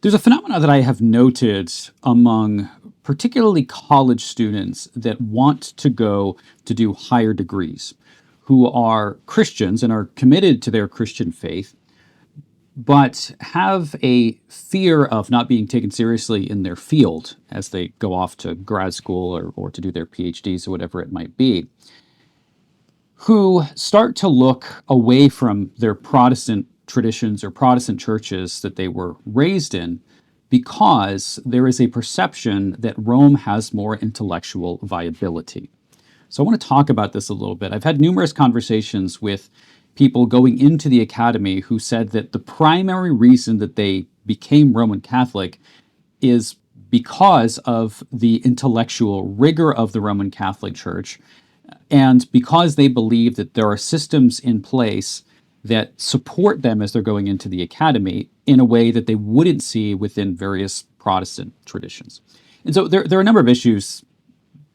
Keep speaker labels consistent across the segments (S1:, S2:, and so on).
S1: There's a phenomenon that I have noted among particularly college students that want to go to do higher degrees, who are Christians and are committed to their Christian faith, but have a fear of not being taken seriously in their field as they go off to grad school or to do their PhDs or whatever it might be, who start to look away from their Protestant traditions or Protestant churches that they were raised in because there is a perception that Rome has more intellectual viability. So I want to talk about this a little bit. I've had numerous conversations with people going into the academy who said that the primary reason that they became Roman Catholic is because of the intellectual rigor of the Roman Catholic Church and because they believe that there are systems in place that support them as they're going into the academy in a way that they wouldn't see within various Protestant traditions. And so there are a number of issues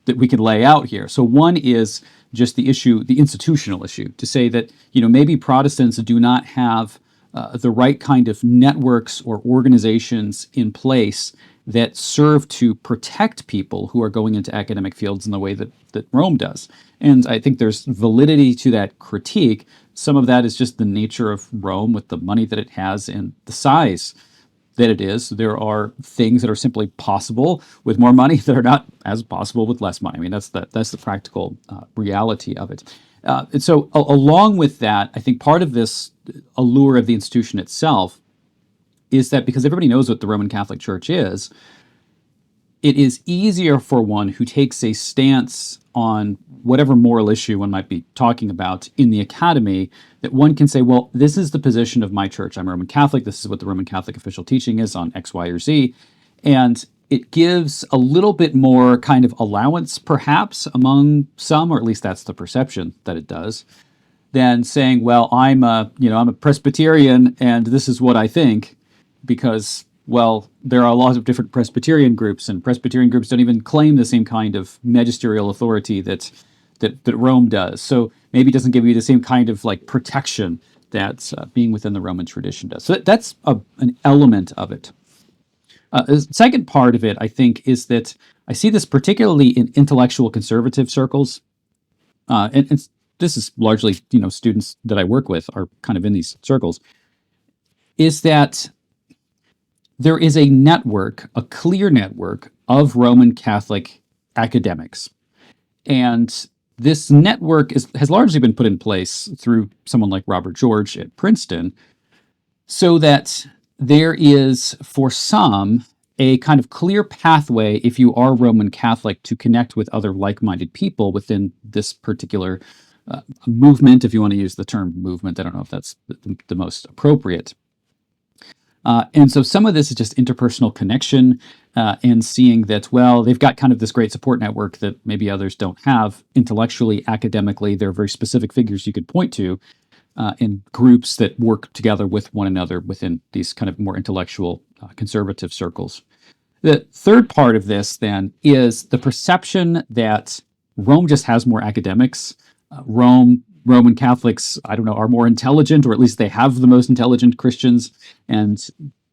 S1: that we could lay out here. So one is just the issue, the institutional issue, to say that maybe Protestants do not have the right kind of networks or organizations in place that serve to protect people who are going into academic fields in the way that Rome does. And I think there's validity to that critique. Some of that is just the nature of Rome with the money that it has and the size that it is. There are things that are simply possible with more money that are not as possible with less money. I mean, that's the practical reality of it. And so along with that, I think part of this allure of the institution itself is that because everybody knows what the Roman Catholic Church is, it is easier for one who takes a stance on whatever moral issue one might be talking about in the academy, that one can say, well, this is the position of my church. I'm a Roman Catholic. This is what the Roman Catholic official teaching is on X, Y, or Z. And it gives a little bit more kind of allowance, perhaps, among some, or at least that's the perception that it does, than saying, well, I'm a Presbyterian and this is what I think, because, well, there are a lot of different Presbyterian groups, and Presbyterian groups don't even claim the same kind of magisterial authority that Rome does. So maybe it doesn't give you the same kind of protection that being within the Roman tradition does. So that's an element of it. The second part of it, I think, is that I see this particularly in intellectual conservative circles, and this is largely students that I work with are kind of in these circles, is that there is a network, a clear network of Roman Catholic academics. And this network has largely been put in place through someone like Robert George at Princeton, so that there is, for some, a kind of clear pathway, if you are Roman Catholic, to connect with other like-minded people within this particular movement, if you want to use the term movement. I don't know if that's the most appropriate. And so some of this is just interpersonal connection and seeing that, well, they've got kind of this great support network that maybe others don't have intellectually, academically. There are very specific figures you could point to in groups that work together with one another within these kind of more intellectual conservative circles. The third part of this, then, is the perception that Rome just has more academics. Roman Catholics, I don't know, are more intelligent, or at least they have the most intelligent Christians, and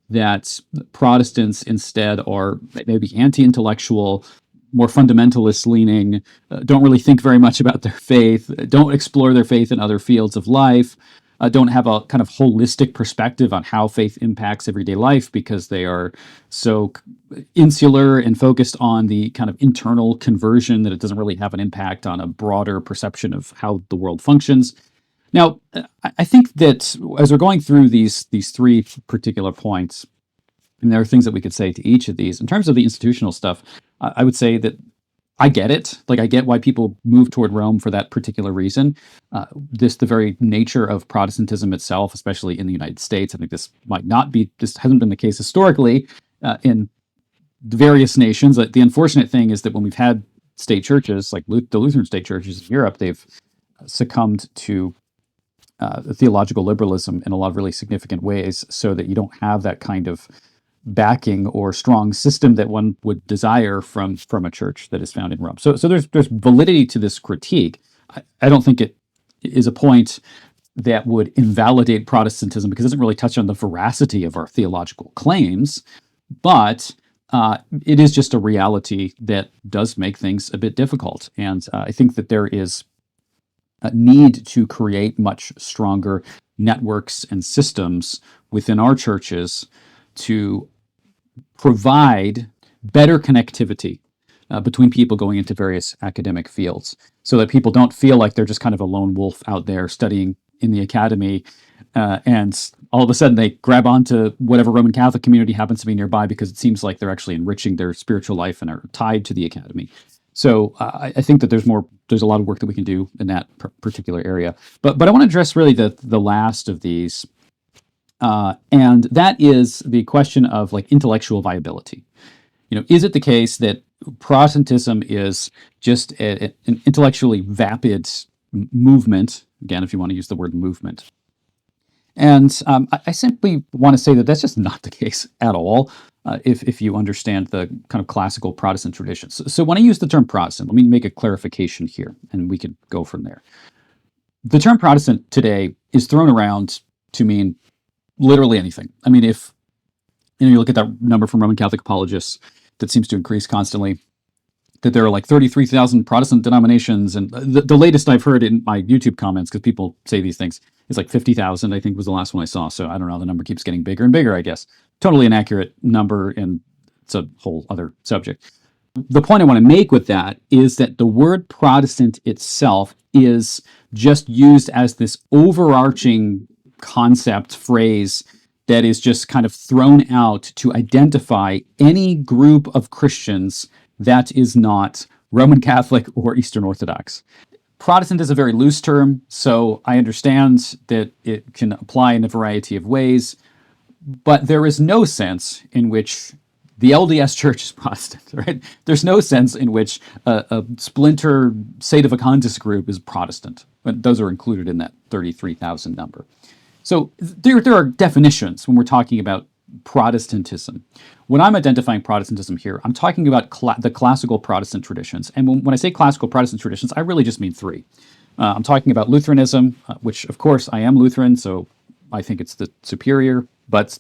S1: that Protestants instead are maybe anti-intellectual, more fundamentalist leaning, don't really think very much about their faith, don't explore their faith in other fields of life, don't have a kind of holistic perspective on how faith impacts everyday life because they are so insular and focused on the kind of internal conversion that it doesn't really have an impact on a broader perception of how the world functions. Now, I think that as we're going through these three particular points, and there are things that we could say to each of these, in terms of the institutional stuff, I would say that I get it. I get why people move toward Rome for that particular reason. The very nature of Protestantism itself, especially in the United States, I think this hasn't been the case historically in various nations. The unfortunate thing is that when we've had state churches, like the Lutheran state churches in Europe, they've succumbed to theological liberalism in a lot of really significant ways, so that you don't have that kind of backing or strong system that one would desire from a church that is found in Rome. So there's validity to this critique. I don't think it is a point that would invalidate Protestantism because it doesn't really touch on the veracity of our theological claims, but it is just a reality that does make things a bit difficult. And I think that there is a need to create much stronger networks and systems within our churches to provide better connectivity between people going into various academic fields so that people don't feel like they're just kind of a lone wolf out there studying in the academy and all of a sudden they grab onto whatever Roman Catholic community happens to be nearby because it seems like they're actually enriching their spiritual life and are tied to the academy. So I think that there's a lot of work that we can do in that particular area. But I want to address really the last of these, and that is the question of like intellectual viability. Is it the case that Protestantism is just an intellectually vapid movement? Again, if you want to use the word movement. And I simply want to say that that's just not the case at all, if you understand the kind of classical Protestant traditions. So when I use the term Protestant, let me make a clarification here, and we could go from there. The term Protestant today is thrown around to mean literally anything. I mean, if you look at that number from Roman Catholic apologists that seems to increase constantly, that there are like 33,000 Protestant denominations. And the latest I've heard in my YouTube comments, because people say these things, is like 50,000, I think was the last one I saw. So I don't know, the number keeps getting bigger and bigger, I guess. Totally inaccurate number, and it's a whole other subject. The point I want to make with that is that the word Protestant itself is just used as this overarching concept phrase that is just kind of thrown out to identify any group of Christians that is not Roman Catholic or Eastern Orthodox. Protestant is a very loose term, so I understand that it can apply in a variety of ways, but there is no sense in which the LDS Church is Protestant, right? There's no sense in which a splinter Sedevacantist group is Protestant. But those are included in that 33,000 number. So there are definitions when we're talking about Protestantism. When I'm identifying Protestantism here, I'm talking about the classical Protestant traditions. And when I say classical Protestant traditions, I really just mean three. I'm talking about Lutheranism, which of course I am Lutheran, so I think it's the superior, but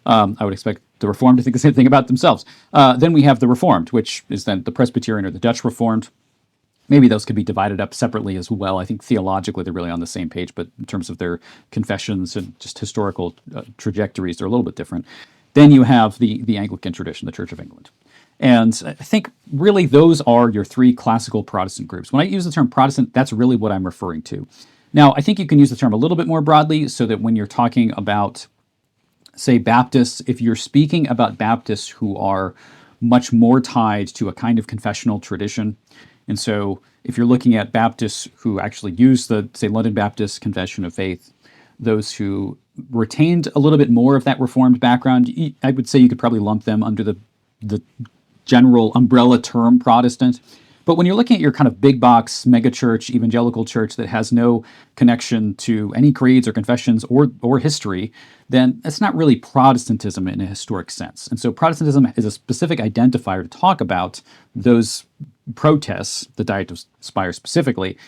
S1: I would expect the Reformed to think the same thing about themselves. Then we have the Reformed, which is then the Presbyterian or the Dutch Reformed. Maybe those could be divided up separately as well. I think theologically they're really on the same page, but in terms of their confessions and just historical trajectories, they're a little bit different. Then you have the Anglican tradition, the Church of England. And I think really those are your three classical Protestant groups. When I use the term Protestant, that's really what I'm referring to. Now, I think you can use the term a little bit more broadly so that when you're talking about, say, Baptists, if you're speaking about Baptists who are much more tied to a kind of confessional tradition, and so if you're looking at Baptists who actually use the, say, London Baptist Confession of Faith, those who retained a little bit more of that Reformed background, I would say you could probably lump them under the general umbrella term Protestant. But when you're looking at your kind of big box megachurch, evangelical church that has no connection to any creeds or confessions or history, then it's not really Protestantism in a historic sense. And so Protestantism is a specific identifier to talk about those protests, the Diet of Spire specifically.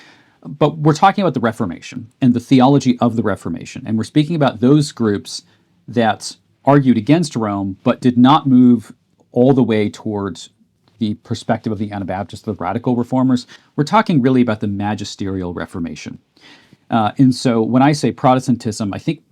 S1: But we're talking about the Reformation and the theology of the Reformation. And we're speaking about those groups that argued against Rome, but did not move all the way towards the perspective of the Anabaptists, the radical reformers. We're talking really about the magisterial Reformation. And so when I say Protestantism, I think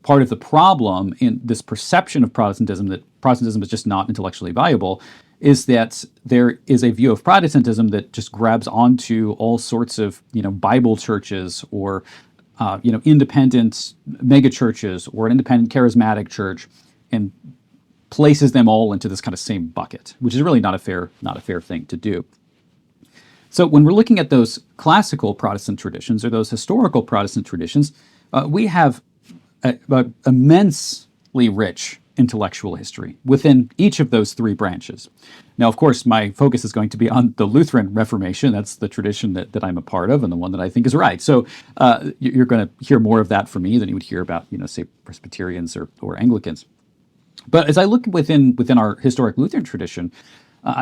S1: part of the problem in this perception of Protestantism, that Protestantism is just not intellectually viable, is that there is a view of Protestantism that just grabs onto all sorts of, Bible churches or, independent megachurches or an independent charismatic church and places them all into this kind of same bucket, which is really not a fair thing to do. So when we're looking at those classical Protestant traditions or those historical Protestant traditions, we have an immensely rich intellectual history within each of those three branches. Now, of course, my focus is going to be on the Lutheran Reformation. That's the tradition that I'm a part of and the one that I think is right. So you're going to hear more of that from me than you would hear about, say, Presbyterians or Anglicans. But as I look within our historic Lutheran tradition,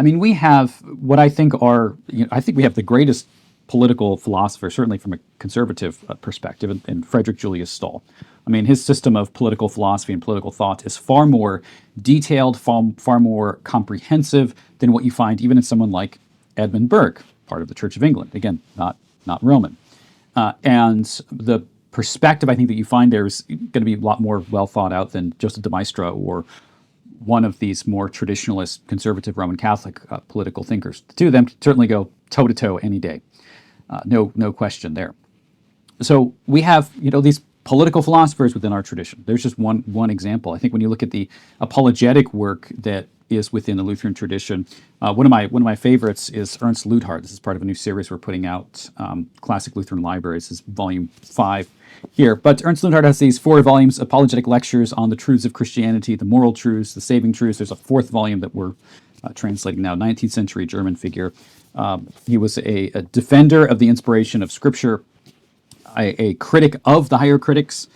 S1: we have what I think are, I think we have the greatest political philosopher, certainly from a conservative perspective, and Frederick Julius Stahl. I mean, his system of political philosophy and political thought is far more detailed, far more comprehensive than what you find even in someone like Edmund Burke, part of the Church of England. Again, not Roman. And the perspective I think that you find there is going to be a lot more well thought out than Joseph de Maistre or one of these more traditionalist conservative Roman Catholic political thinkers. The two of them certainly go toe to toe any day. No question there. So we have these political philosophers within our tradition. There's just one example. I think when you look at the apologetic work that is within the Lutheran tradition, one of my favorites is Ernst Luthard. This is part of a new series we're putting out, Classic Lutheran Libraries. This is volume 5 here. But Ernst Luthard has these 4 volumes, apologetic lectures on the truths of Christianity, the moral truths, the saving truths. There's a 4th volume that we're translating now, 19th century German figure. He was a defender of the inspiration of Scripture, a critic of the higher critics.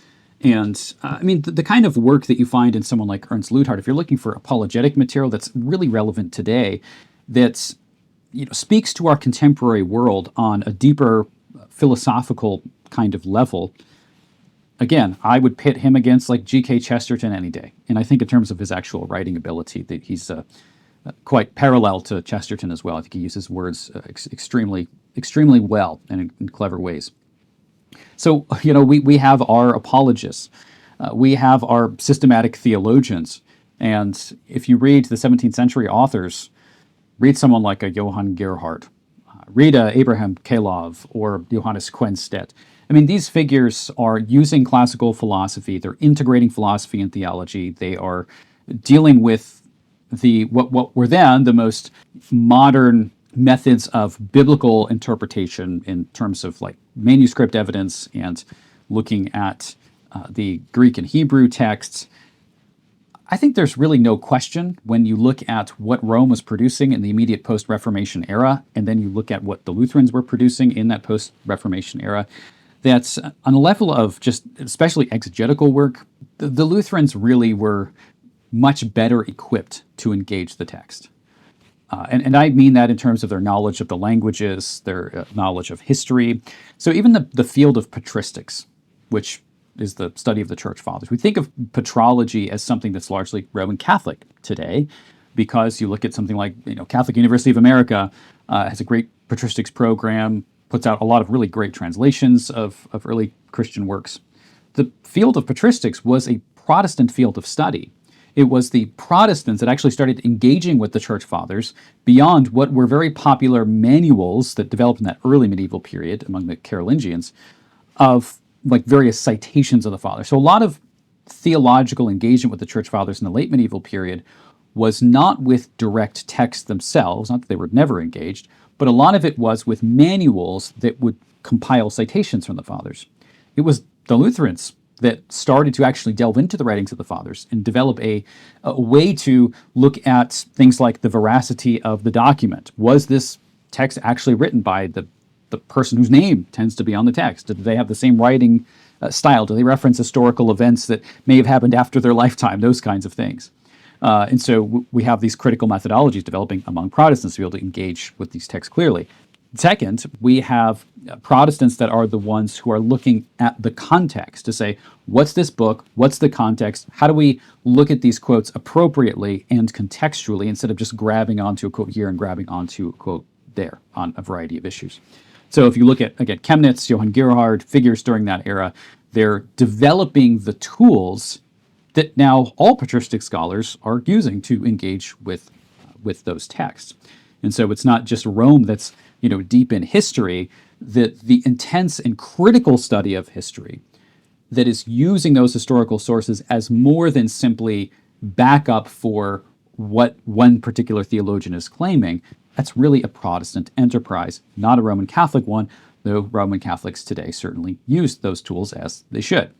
S1: And I mean, the kind of work that you find in someone like Ernst Luthard, if you're looking for apologetic material that's really relevant today, that speaks to our contemporary world on a deeper philosophical kind of level, again, I would pit him against like G.K. Chesterton any day. And I think in terms of his actual writing ability, that he's quite parallel to Chesterton as well. I think he uses words extremely well and in clever ways. So, we have our apologists. We have our systematic theologians. And if you read the 17th century authors, read someone like a Johann Gerhard, read Abraham Kalov or Johannes Quenstedt. I mean, these figures are using classical philosophy. They're integrating philosophy and theology. They are dealing with what were then the most modern methods of biblical interpretation in terms of like manuscript evidence and looking at the Greek and Hebrew texts. I think there's really no question when you look at what Rome was producing in the immediate post-Reformation era, and then you look at what the Lutherans were producing in that post-Reformation era, that's on a level of just especially exegetical work, the Lutherans really were much better equipped to engage the text. And I mean that in terms of their knowledge of the languages, their knowledge of history. So even the field of patristics, which is the study of the Church Fathers. We think of patrology as something that's largely Roman Catholic today, because you look at something like Catholic University of America has a great patristics program, puts out a lot of really great translations of early Christian works. The field of patristics was a Protestant field of study. It was the Protestants that actually started engaging with the Church Fathers beyond what were very popular manuals that developed in that early medieval period among the Carolingians of like various citations of the Fathers. So a lot of theological engagement with the Church Fathers in the late medieval period was not with direct texts themselves, not that they were never engaged, but a lot of it was with manuals that would compile citations from the Fathers. It was the Lutherans that started to actually delve into the writings of the Fathers and develop a way to look at things like the veracity of the document. Was this text actually written by the person whose name tends to be on the text? Did they have the same writing style? Do they reference historical events that may have happened after their lifetime? Those kinds of things. And so we have these critical methodologies developing among Protestants to be able to engage with these texts clearly. Second, we have Protestants that are the ones who are looking at the context to say, what's this book? What's the context? How do we look at these quotes appropriately and contextually instead of just grabbing onto a quote here and grabbing onto a quote there on a variety of issues? So if you look at, again, Chemnitz, Johann Gerhard, figures during that era, they're developing the tools that now all patristic scholars are using to engage with those texts. And so it's not just Rome that's deep in history, that the intense and critical study of history that is using those historical sources as more than simply backup for what one particular theologian is claiming. That's really a Protestant enterprise, not a Roman Catholic one, though Roman Catholics today certainly use those tools as they should.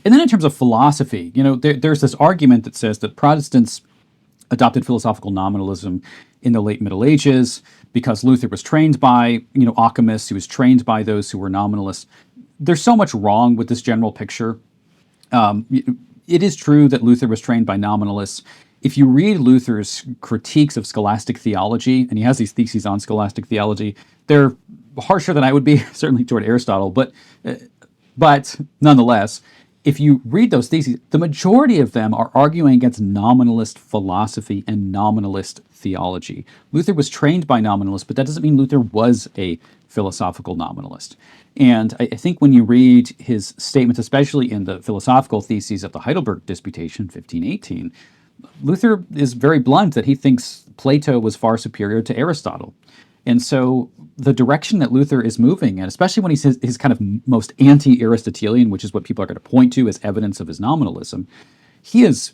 S1: And then in terms of philosophy, there's this argument that says that Protestants adopted philosophical nominalism in the late Middle Ages because Luther was trained by, alchemists. He was trained by those who were nominalists. There's so much wrong with this general picture. It is true that Luther was trained by nominalists. If you read Luther's critiques of scholastic theology, and he has these theses on scholastic theology, they're harsher than I would be, certainly toward Aristotle, but nonetheless, if you read those theses, the majority of them are arguing against nominalist philosophy and nominalist theology. Luther was trained by nominalists, but that doesn't mean Luther was a philosophical nominalist. And I think when you read his statements, especially in the philosophical theses of the Heidelberg Disputation, 1518, Luther is very blunt that he thinks Plato was far superior to Aristotle. And so the direction that Luther is moving, and especially when he says he's kind of most anti-Aristotelian, which is what people are going to point to as evidence of his nominalism, he is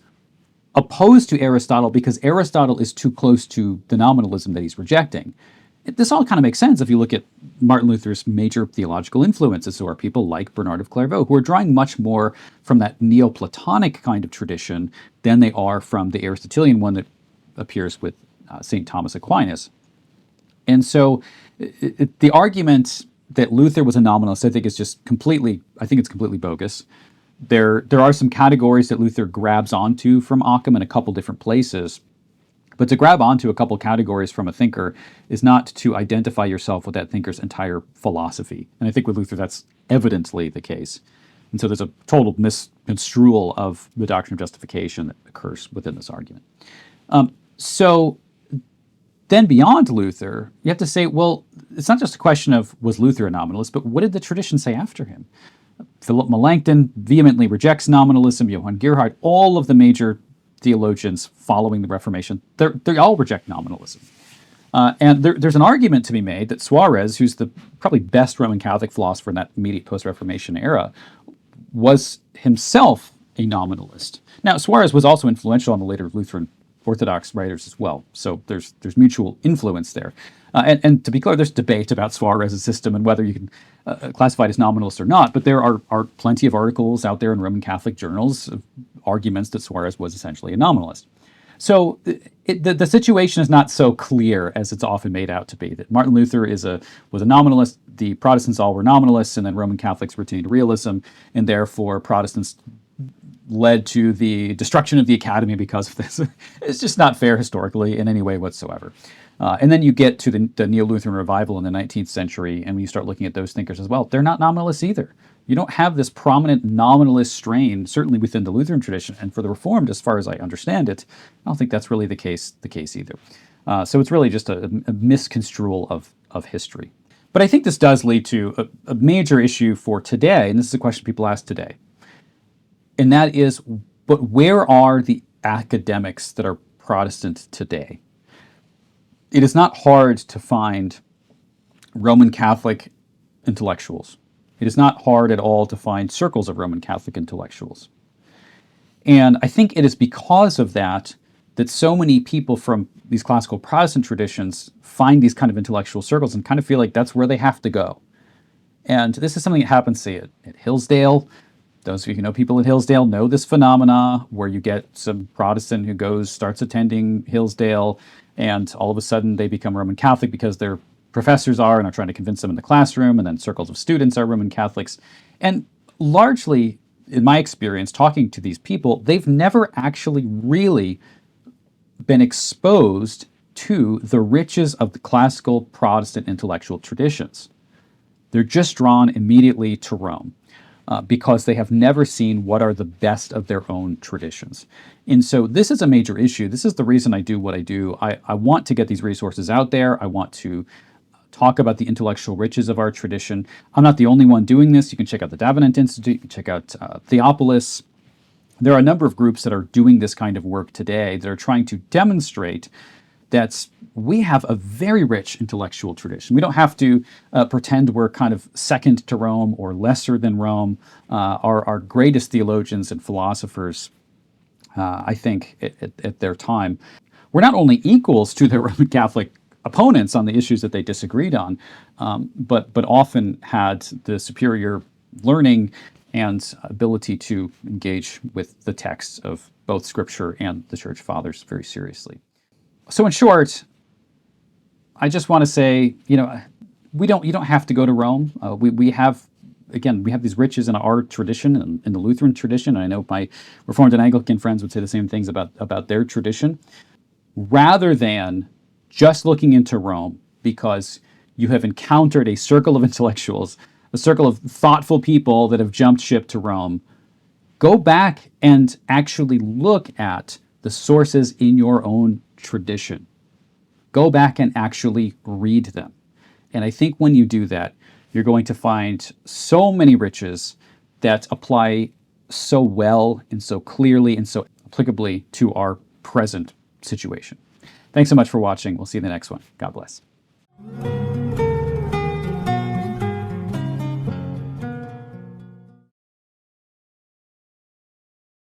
S1: opposed to Aristotle because Aristotle is too close to the nominalism that he's rejecting. This all kind of makes sense if you look at Martin Luther's major theological influences, who are people like Bernard of Clairvaux, who are drawing much more from that Neoplatonic kind of tradition than they are from the Aristotelian one that appears with St. Thomas Aquinas. And so the argument that Luther was a nominalist, I think, is just completely bogus. There are some categories that Luther grabs onto from Occam in a couple different places. But to grab onto a couple categories from a thinker is not to identify yourself with that thinker's entire philosophy. And I think with Luther, that's evidently the case. And so there's a total misconstrual of the doctrine of justification that occurs within this argument. So then beyond Luther, you have to say, well, it's not just a question of was Luther a nominalist, but what did the tradition say after him? Philip Melanchthon vehemently rejects nominalism. Johann Gerhard, all of the major theologians following the Reformation, they all reject nominalism. And there's an argument to be made that Suarez, who's the probably best Roman Catholic philosopher in that immediate post-Reformation era, was himself a nominalist. Now, Suarez was also influential on the later Lutheran Orthodox writers as well, so there's mutual influence there. And to be clear, there's debate about Suarez's system and whether you can classify it as nominalist or not, but there are plenty of articles out there in Roman Catholic journals of arguments that Suarez was essentially a nominalist. So the situation is not so clear as it's often made out to be, that Martin Luther was a nominalist, the Protestants all were nominalists, and then Roman Catholics retained realism, and therefore Protestants led to the destruction of the academy because of this. It's just not fair historically in any way whatsoever. And then you get to the Neo-Lutheran revival in the 19th century, and when you start looking at those thinkers as well, they're not nominalists either. You don't have this prominent nominalist strain, certainly within the Lutheran tradition, and for the Reformed, as far as I understand it, I don't think that's really the case either. So it's really just a misconstrual of history. But I think this does lead to a major issue for today, and this is a question people ask today. And that is, but where are the academics that are Protestant today? It is not hard to find Roman Catholic intellectuals. It is not hard at all to find circles of Roman Catholic intellectuals. And I think it is because of that so many people from these classical Protestant traditions find these kind of intellectual circles and kind of feel like that's where they have to go. And this is something that happens, say, at Hillsdale. Those of you who know people at Hillsdale know this phenomena where you get some Protestant who starts attending Hillsdale, and all of a sudden they become Roman Catholic because their professors are trying to convince them in the classroom, and then circles of students are Roman Catholics. And largely, in my experience, talking to these people, they've never actually really been exposed to the riches of the classical Protestant intellectual traditions. They're just drawn immediately to Rome. Because they have never seen what are the best of their own traditions. And so this is a major issue. This is the reason I do what I do. I want to get these resources out there. I want to talk about the intellectual riches of our tradition. I'm not the only one doing this. You can check out the Davenant Institute. You can check out Theopolis. There are a number of groups that are doing this kind of work today that are trying to demonstrate that we have a very rich intellectual tradition. We don't have to pretend we're kind of second to Rome or lesser than Rome. Our greatest theologians and philosophers, I think, at their time, were not only equals to their Roman Catholic opponents on the issues that they disagreed on, but often had the superior learning and ability to engage with the texts of both Scripture and the Church Fathers very seriously. So in short, I just want to say, you don't have to go to Rome. We have these riches in our tradition and in the Lutheran tradition. And I know my Reformed and Anglican friends would say the same things about their tradition. Rather than just looking into Rome, because you have encountered a circle of intellectuals, a circle of thoughtful people that have jumped ship to Rome. Go back and actually look at the sources in your own tradition. Go back and actually read them. And I think when you do that, you're going to find so many riches that apply so well and so clearly and so applicably to our present situation. Thanks so much for watching. We'll see you in the next one. God bless.